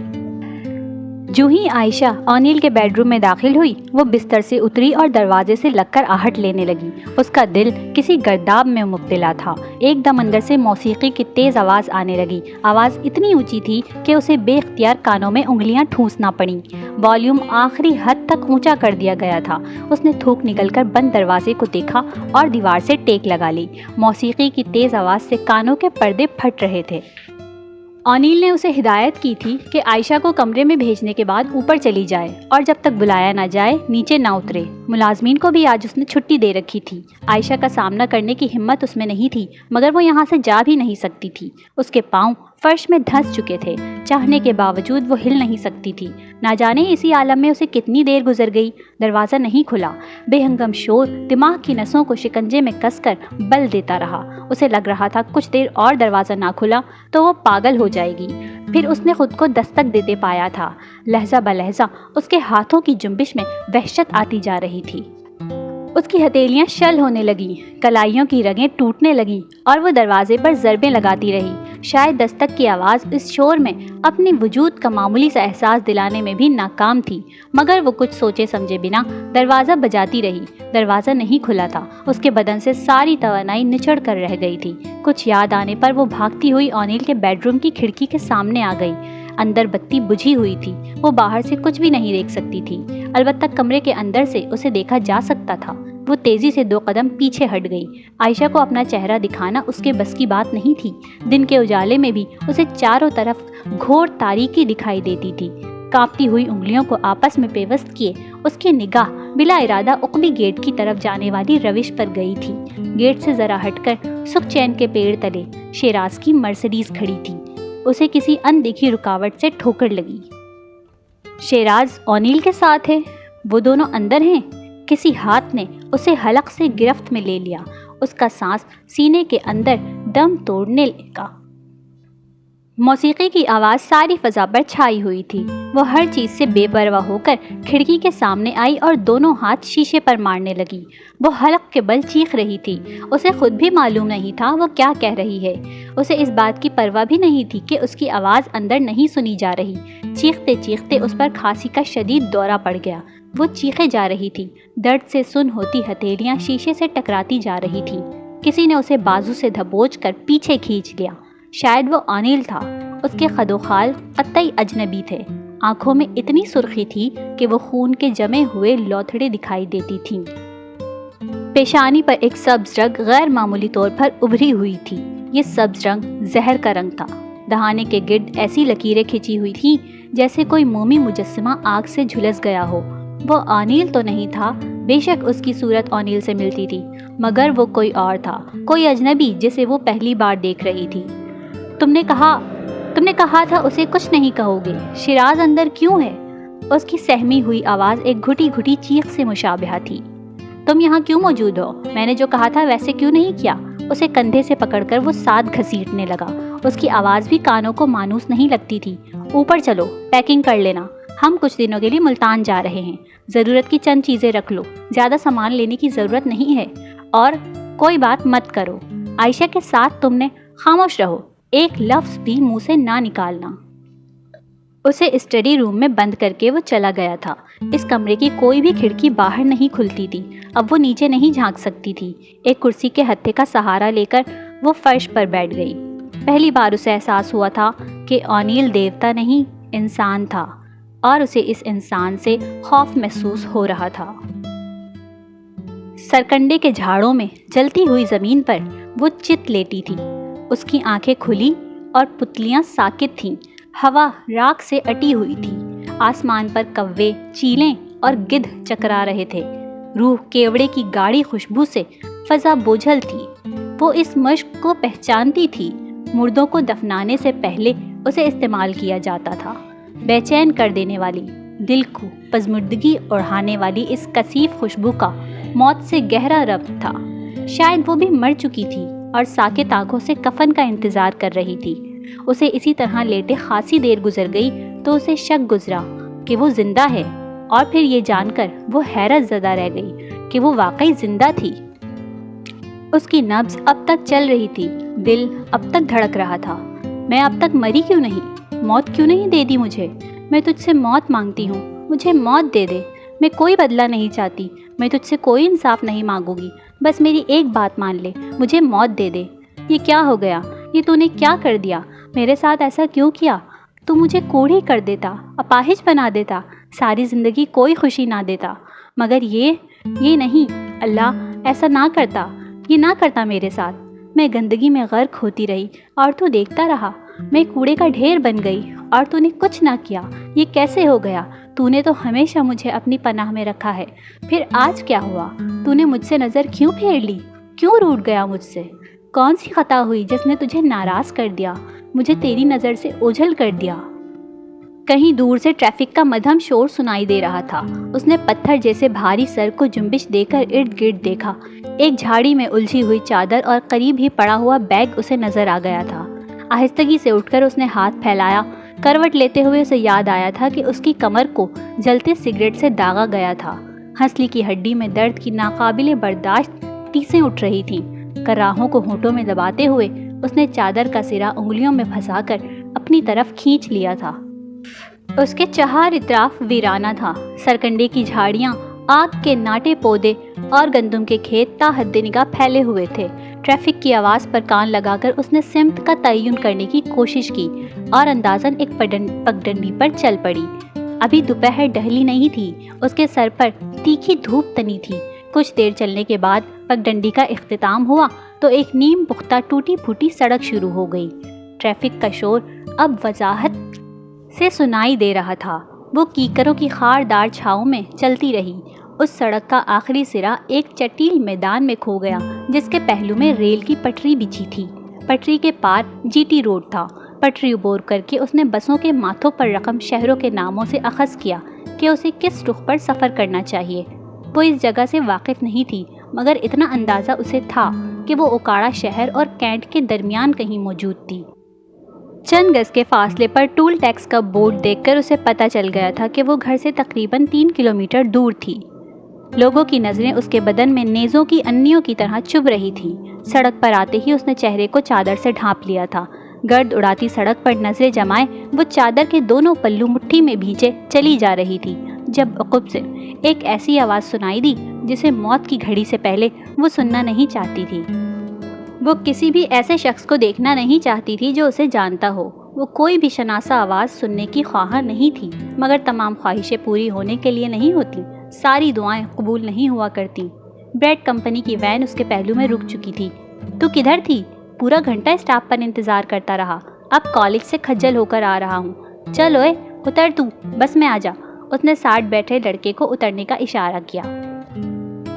A: جو ہی عائشہ اونیل کے بیڈ روم میں داخل ہوئی، وہ بستر سے اتری اور دروازے سے لگ کر آہٹ لینے لگی۔ اس کا دل کسی گرداب میں مبتلا تھا۔ ایک دم اندر سے موسیقی کی تیز آواز آنے لگی۔ آواز اتنی اونچی تھی کہ اسے بے اختیار کانوں میں انگلیاں ٹھونسنا پڑیں۔ والیوم آخری حد تک اونچا کر دیا گیا تھا۔ اس نے تھوک نکل کر بند دروازے کو دیکھا اور دیوار سے ٹیک لگا لی۔ موسیقی کی تیز آواز سے کانوں کے پردے پھٹ رہے تھے۔ اونیل نے اسے ہدایت کی تھی کہ عائشہ کو کمرے میں بھیجنے کے بعد اوپر چلی جائے اور جب تک بلایا نہ جائے نیچے نہ اترے۔ ملازمین کو بھی آج اس نے چھٹی دے رکھی تھی۔ عائشہ کا سامنا کرنے کی ہمت اس میں نہیں تھی مگر وہ یہاں سے جا بھی نہیں سکتی تھی۔ اس کے پاؤں فرش میں دھنس چکے تھے۔ چاہنے کے باوجود وہ ہل نہیں سکتی تھی۔ نہ جانے اسی عالم میں اسے کتنی دیر گزر گئی۔ دروازہ نہیں کھلا۔ بے ہنگم شور دماغ کی نسوں کو شکنجے میں کس کر بل دیتا رہا۔ اسے لگ رہا تھا کچھ دیر اور دروازہ نہ کھلا تو وہ پاگل ہو جائے گی۔ پھر اس نے خود کو دستک دیتے پایا تھا۔ لہجہ بلہجہ اس کے ہاتھوں کی جنبش میں وحشت آتی جا رہی تھی۔ اس کی ہتھیلیاں شل ہونے لگیں، کلائیوں کی رگیں ٹوٹنے لگیں اور وہ دروازے پر ضربیں لگاتی رہی۔ شاید دستک کی آواز اس شور میں اپنی وجود کا معمولی سا احساس دلانے میں بھی ناکام تھی مگر وہ کچھ سوچے سمجھے بنا دروازہ بجاتی رہی۔ دروازہ نہیں کھلا تھا۔ اس کے بدن سے ساری توانائی نچڑ کر رہ گئی تھی۔ کچھ یاد آنے پر وہ بھاگتی ہوئی اونیل کے بیڈ روم کی کھڑکی کے سامنے آ گئی۔ اندر بتی بجھی ہوئی تھی۔ وہ باہر سے کچھ بھی نہیں دیکھ سکتی تھی، البتہ کمرے کے اندر سے اسے دیکھا جا سکتا تھا۔ وہ تیزی سے 2 قدم پیچھے ہٹ گئی۔ عائشہ کو اپنا چہرہ دکھانا اس کے بس کی بات نہیں تھی۔ دن کے اجالے میں بھی اسے چاروں طرف گھور تاریکی دکھائی دیتی تھی۔ کانپتی ہوئی انگلیوں کو آپس میں پیوست کیے اس کی نگاہ بلا ارادہ عقبی گیٹ کی طرف جانے والی روش پر گئی تھی۔ گیٹ سے ذرا ہٹ کر سکھ چین کے پیڑ تلے شیراز کی مرسڈیز کھڑی تھی۔ اسے کسی اندیکھی رکاوٹ سے ٹھوکر لگی۔ شیراز اونیل کے ساتھ ہے، وہ دونوں اندر ہیں۔ کسی ہاتھ نے اسے حلق سے گرفت میں لے لیا۔ اس کا سانس سینے کے اندر دم توڑنے لگا۔ موسیقی کی آواز ساری فضا پر چھائی ہوئی تھی۔ وہ ہر چیز سے بے پرواہ ہو کر کھڑکی کے سامنے آئی اور دونوں ہاتھ شیشے پر مارنے لگی۔ وہ حلق کے بل چیخ رہی تھی۔ اسے خود بھی معلوم نہیں تھا وہ کیا کہہ رہی ہے۔ اسے اس بات کی پرواہ بھی نہیں تھی کہ اس کی آواز اندر نہیں سنی جا رہی۔ چیختے چیختے اس پر کھانسی کا شدید دورہ پڑ گیا۔ وہ چیخے جا رہی تھی۔ درد سے سن ہوتی ہتھیلیاں شیشے سے ٹکراتی جا رہی تھی۔ کسی نے اسے بازو سے دھبوچ کر پیچھے کھینچ لیا۔ شاید وہ آنیل تھا۔ اس کے خد و خال قطعی اجنبی تھے۔ آنکھوں میں اتنی سرخی تھی کہ وہ خون کے جمے ہوئے لوتھڑے دکھائی دیتی تھیں۔ پیشانی پر ایک سبز رگ غیر معمولی طور پر ابھری ہوئی تھی۔ یہ سبز رنگ زہر کا رنگ تھا۔ دہانے کے گرد ایسی لکیریں کھینچی ہوئی تھیں جیسے کوئی مومی مجسمہ آگ سے جھلس گیا ہو۔ وہ آنیل تو نہیں تھا، بے شک اس کی صورت آنیل سے ملتی تھی، مگر وہ کوئی اور تھا، کوئی اجنبی جسے وہ پہلی بار دیکھ رہی تھی۔ تم نے کہا تھا اسے کچھ نہیں کہو گے، شیراز اندر کیوں ہے؟ اس کی سہمی ہوئی آواز ایک گھٹی گھٹی چیخ سے مشابہہ تھی۔ تم یہاں کیوں موجود ہو؟ میں نے جو کہا تھا ویسے کیوں نہیں کیا؟ اسے کندھے سے پکڑ کر وہ ساتھ گھسیٹنے لگا۔ اس کی آواز بھی کانوں کو مانوس نہیں لگتی تھی۔ اوپر چلو، پیکنگ کر لینا، ہم کچھ دنوں کے لیے ملتان جا رہے ہیں۔ ضرورت کی چند چیزیں رکھ لو، زیادہ سامان لینے کی ضرورت نہیں ہے، اور کوئی بات مت کرو۔ عائشہ کے ساتھ تم نے خاموش رہو، ایک لفظ بھی منہ سے نہ نکالنا۔ اسے اسٹڈی روم میں بند کر کے وہ چلا گیا تھا۔ اس کمرے کی کوئی بھی کھڑکی باہر نہیں کھلتی تھی۔ اب وہ نیچے نہیں جھانک سکتی تھی۔ ایک کرسی کے ہتھے کا سہارا لے کر وہ فرش پر بیٹھ گئی۔ پہلی بار اسے احساس ہوا تھا کہ آنیل دیوتا نہیں، انسان تھا، اور اسے اس انسان سے خوف محسوس ہو رہا تھا۔ سرکنڈے کے جھاڑوں میں جلتی ہوئی زمین پر وہ چت لیٹی تھی۔ اس کی آنکھیں کھلی اور پتلیاں ساکت تھیں۔ ہوا راکھ سے اٹی ہوئی تھی۔ آسمان پر کوے، چیلیں اور گدھ چکرا رہے تھے۔ روح کیوڑے کی گاڑی خوشبو سے فضا بوجھل تھی۔ وہ اس مشق کو پہچانتی تھی۔ مردوں کو دفنانے سے پہلے اسے استعمال کیا جاتا تھا۔ بے چین کر دینے والی، دل کو پزمردگی اڑھانے والی اس کثیف خوشبو کا موت سے گہرا ربط تھا۔ شاید وہ بھی مر چکی تھی اور ساکت آنکھوں سے کفن کا انتظار کر رہی تھی۔ اسے اسی طرح لیٹے خاصی دیر گزر گئی تو اسے شک گزرا کہ وہ زندہ ہے، اور پھر یہ جان کر وہ حیرت زدہ رہ گئی کہ وہ واقعی زندہ تھی۔ اس کی نبض اب تک چل رہی تھی، دل اب تک دھڑک رہا تھا۔ میں اب تک مری کیوں نہیں؟ موت کیوں نہیں دے دی مجھے؟ میں تجھ سے موت مانگتی ہوں، مجھے موت دے دے۔ میں کوئی بدلہ نہیں چاہتی، میں تجھ سے کوئی انصاف نہیں مانگوں گی، بس میری ایک بات مان لے، مجھے موت دے دے۔ یہ کیا ہو گیا؟ یہ تو نے کیا کر دیا؟ میرے ساتھ ایسا کیوں کیا؟ تو مجھے کوڑھی کر دیتا، اپاہج بنا دیتا، ساری زندگی کوئی خوشی نہ دیتا، مگر یہ نہیں، اللہ ایسا نہ کرتا، یہ نہ کرتا میرے ساتھ۔ میں گندگی میں غرق ہوتی رہی اور تو دیکھتا رہا، میں کوڑے کا ڈھیر بن گئی اور تو نے کچھ نہ کیا۔ یہ کیسے ہو گیا؟ تو نے تو ہمیشہ مجھے اپنی پناہ میں رکھا ہے، پھر آج کیا ہوا؟ تو نے مجھ سے نظر کیوں پھیر لی؟ کیوں روٹھ گیا مجھ سے؟ کون سی خطا ہوئی جس نے تجھے ناراض کر دیا، مجھے تیری نظر سے اوجھل کر دیا؟ کہیں دور سے ٹریفک کا مدھم شور سنائی دے رہا تھا۔ اس نے پتھر جیسے بھاری سر کو جنبش دے کر ارد گرد دیکھا۔ ایک جھاڑی میں الجھی ہوئی چادر اور قریب ہی پڑا ہوا بیگ اسے نظر آ گیا تھا۔ آہستگی سے اٹھ کر اس نے ہاتھ پھیلایا۔ کروٹ لیتے ہوئے اسے یاد آیا تھا کہ اس کی کمر کو جلتے سگریٹ سے داغا گیا تھا۔ ہنسلی کی ہڈی میں درد کی ناقابل برداشت ٹیسیں اٹھ رہی تھیں۔ کراہوں کو ہونٹوں میں دباتے ہوئے اس نے چادر کا سرا انگلیوں میں پھنسا کر اپنی طرف کھینچ لیا تھا۔ اس کے چہار اطراف ویرانہ تھا۔ سرکنڈے کی جھاڑیاں، آگ کے ناٹے پودے اور گندم کے کھیت تا حد نگاہ پھیلے ہوئے تھے۔ ٹریفک کی آواز پر کان لگا کر اس نے سمت کا تعین کرنے کی کوشش کی اور اندازاً ایک پگڈنڈی پر چل پڑی۔ ابھی دوپہر ڈھلی نہیں تھی۔ اس کے سر پر تیکھی دھوپ تنی تھی۔ کچھ دیر چلنے کے بعد پگڈنڈی کا اختتام ہوا تو ایک نیم پختہ ٹوٹی پھوٹی سڑک شروع ہو گئی۔ ٹریفک کا شور اب وضاحت سے سنائی دے رہا تھا۔ وہ کیکروں کی خاردار چھاؤں میں چلتی رہی۔ اس سڑک کا آخری سرا ایک چٹیل میدان میں کھو گیا جس کے پہلو میں ریل کی پٹری بچھی تھی۔ پٹری کے پار جی ٹی روڈ تھا۔ پٹری عبور کر کے اس نے بسوں کے ماتھوں پر رقم شہروں کے ناموں سے اخذ کیا کہ اسے کس رخ پر سفر کرنا چاہیے۔ وہ اس جگہ سے واقف نہیں تھی، مگر اتنا اندازہ اسے تھا کہ وہ اوکاڑا شہر اور کینٹ کے درمیان کہیں موجود تھی۔ چند گز کے فاصلے پر ٹول ٹیکس کا بورڈ دیکھ کر اسے پتہ چل گیا تھا کہ وہ گھر سے تقریباً 3 کلومیٹر دور تھی۔ لوگوں کی نظریں اس کے بدن میں نیزوں کی انیوں کی طرح چبھ رہی تھیں۔ سڑک پر آتے ہی اس نے چہرے کو چادر سے ڈھانپ لیا تھا۔ گرد اڑاتی سڑک پر نظریں جمائے وہ چادر کے دونوں پلو مٹھی میں بھیجے چلی جا رہی تھی جب عقب سے ایک ایسی آواز سنائی دی جسے موت کی گھڑی سے پہلے وہ سننا نہیں چاہتی تھی۔ وہ کسی بھی ایسے شخص کو دیکھنا نہیں چاہتی تھی جو اسے جانتا ہو۔ وہ کوئی بھی شناسا آواز سننے کی خواہاں نہیں تھی، مگر تمام خواہشیں پوری ہونے کے لیے نہیں ہوتی، ساری دعائیں قبول نہیں ہوا کرتی۔ بریڈ کمپنی کی وین اس کے پہلو میں رک چکی تھی۔ تو کدھر تھی؟ پورا گھنٹہ اسٹاپ پر انتظار کرتا رہا، اب کالج سے کھجل ہو کر آ رہا ہوں۔ چل اوئے اتر تو، بس میں آ جا۔ اس نے ساتھ بیٹھے لڑکے کو اترنے کا اشارہ کیا۔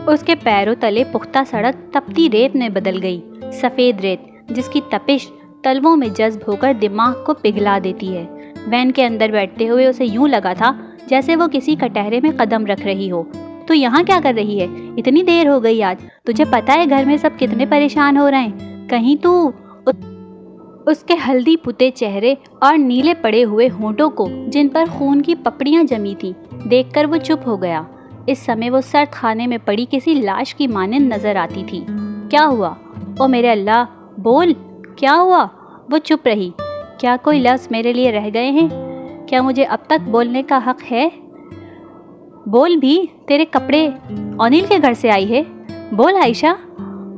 A: اس کے پیروں تلے پختہ سڑک تپتی ریت میں بدل گئی، سفید ریت جس کی تپش تلووں میں جذب ہو کر دماغ کو پگھلا دیتی ہے۔ وین کے اندر بیٹھتے ہوئے اسے یوں لگا تھا جیسے وہ کسی کٹہرے میں قدم رکھ رہی ہو۔ تو یہاں کیا کر رہی ہے؟ اتنی دیر ہو گئی آج؟ تجھے پتہ ہے گھر میں سب کتنے پریشان ہو رہے ہیں؟ کہیں تو… اس کے ہلدی پتے چہرے اور نیلے پڑے ہوئے ہونٹوں کو جن پر خون کی پپڑیاں جمی تھیں دیکھ کر وہ چپ ہو گیا۔ اس سمے وہ سرد خانے میں پڑی کسی لاش کی مانند نظر آتی تھی۔ کیا ہوا؟ او میرے اللہ، بول، کیا ہوا؟ وہ چپ رہی۔ کیا کوئی لفظ میرے لیے رہ گئے ہیں؟ کیا مجھے اب تک بولنے کا حق ہے؟ بول بھی، تیرے کپڑے اونیل کے گھر سے آئی ہے؟ بول عائشہ۔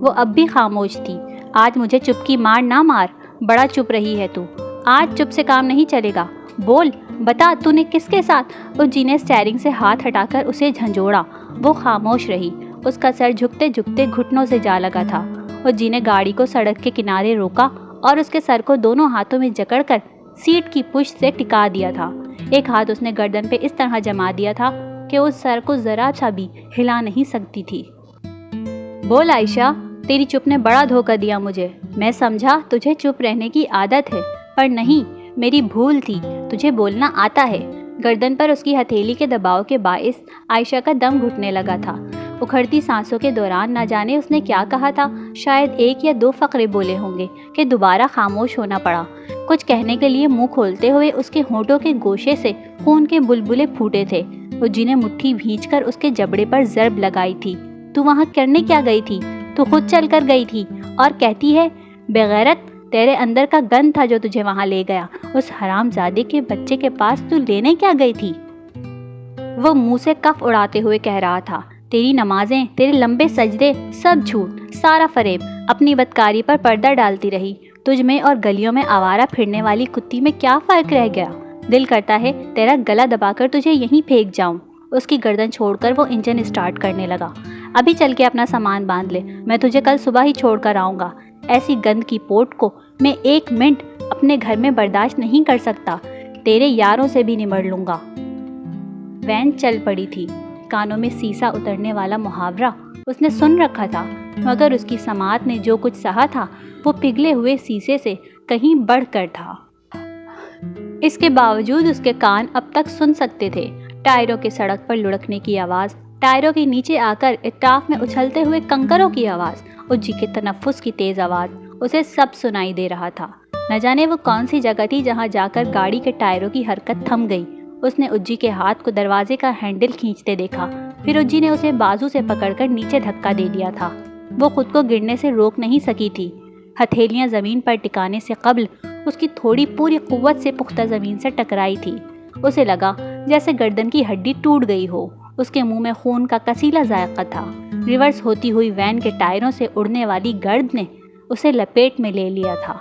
A: وہ اب بھی خاموش تھی۔ آج مجھے چپ کی مار نہ مار، بڑا چپ رہی ہے تو۔ آج چپ سے کام نہیں چلے گا، بول، بتا تو نے کس کے ساتھ؟ اس جی نے اسٹیئرنگ سے ہاتھ ہٹا کر اسے جھنجھوڑا۔ وہ خاموش رہی، اس کا سر جھکتے جھکتے گھٹنوں سے جا لگا تھا۔ اس جی نے گاڑی کو سڑک کے کنارے روکا اور اس کے سر کو دونوں ہاتھوں میں جکڑ کر سیٹ کی پشت سے ٹکا دیا تھا۔ ایک ہاتھ اس نے گردن پہ اس طرح جما دیا تھا کہ اس سر کو ذرا سا بھی ہلا نہیں سکتی تھی۔ بول عائشہ، تیری چپ نے بڑا دھوکہ دیا مجھے۔ میں سمجھا تجھے چپ رہنے کی عادت ہے، پر نہیں، میری بھول تھی، تجھے بولنا آتا ہے۔ گردن پر اس کی ہتھیلی کے دباؤ کے باعث عائشہ کا دم گھٹنے لگا تھا۔ اکھڑتی سانسوں کے دوران نہ جانے اس نے کیا کہا تھا، شاید 1 یا 2 فقرے بولے ہوں گے کہ دوبارہ خاموش ہونا پڑا۔ کچھ کہنے کے لیے منہ کھولتے ہوئے اس کے ہونٹوں کے گوشے سے خون کے بلبلے پھوٹے تھے۔ وہ جی نے مٹھی بھینچ کر اس کے جبڑے پر ضرب لگائی تھی۔ تو وہاں کرنے کیا گئی تھی؟ تو خود چل کر گئی تھی اور کہتی ہے بے غیرت، تیرے اندر کا گن تھا جو تجھے وہاں لے گیا۔ اس حرام زادے کے بچے کے پاس تو لینے کیا گئی تھی؟ وہ منہ سے کف اڑاتے ہوئے کہہ رہا تھا، تیری نمازیں، تیرے لمبے سجدے، سب جھوٹ، سارا فریب۔ اپنی بدکاری پر پردہ ڈالتی رہی۔ تجھ میں اور گلیوں میں آوارہ پھرنے والی کتی میں کیا فرق رہ گیا؟ دل کرتا ہے تیرا گلا دبا کر تجھے یہیں پھینک جاؤں۔ اس کی گردن چھوڑ کر وہ انجن اسٹارٹ کرنے لگا۔ ابھی چل کے اپنا سامان باندھ لے، میں تجھے کل صبح ہی چھوڑ کر آؤں گا۔ ایسی گند کی پوٹ کو میں 1 منٹ اپنے گھر میں برداشت نہیں کر سکتا، تیرے یاروں سے بھی نمٹ لوں گا۔ وین چل پڑی تھی۔ کانوں میں سیسا اترنے والا محاورہ اس نے سن رکھا تھا، مگر اس کی سماعت نے جو کچھ سہا تھا وہ پگھلے ہوئے سیسے سے کہیں بڑھ کر تھا۔ اس کے باوجود اس کے کان اب تک سن سکتے تھے ٹائروں کے سڑک پر لڑکنے کی آواز، ٹائروں کے نیچے آ کر اطراف میں اچھلتے ہوئے کنکروں کی آواز، اجی کے تنفس کی تیز آواز، اسے سب سنائی دے رہا تھا۔ نہ جانے وہ کون سی جگہ تھی جہاں جا کر گاڑی کے ٹائروں کی حرکت تھم گئی۔ اس نے اجی کے ہاتھ کو دروازے کا ہینڈل کھینچتے دیکھا، پھر اجی نے اسے بازو سے پکڑ کر نیچے دھکا دے دیا تھا۔ وہ خود کو گرنے سے روک نہیں سکی تھی۔ ہتھیلیاں زمین پر ٹکانے سے قبل اس کی تھوڑی پوری قوت سے پختہ زمین سے ٹکرائی تھی۔ اسے لگا جیسے گردن کی ہڈی ٹوٹ گئی ہو۔ اس کے منہ میں خون کا کسیلا ذائقہ تھا۔ ریورس ہوتی ہوئی وین کے ٹائروں سے اڑنے والی گرد نے اسے لپیٹ میں لے لیا تھا۔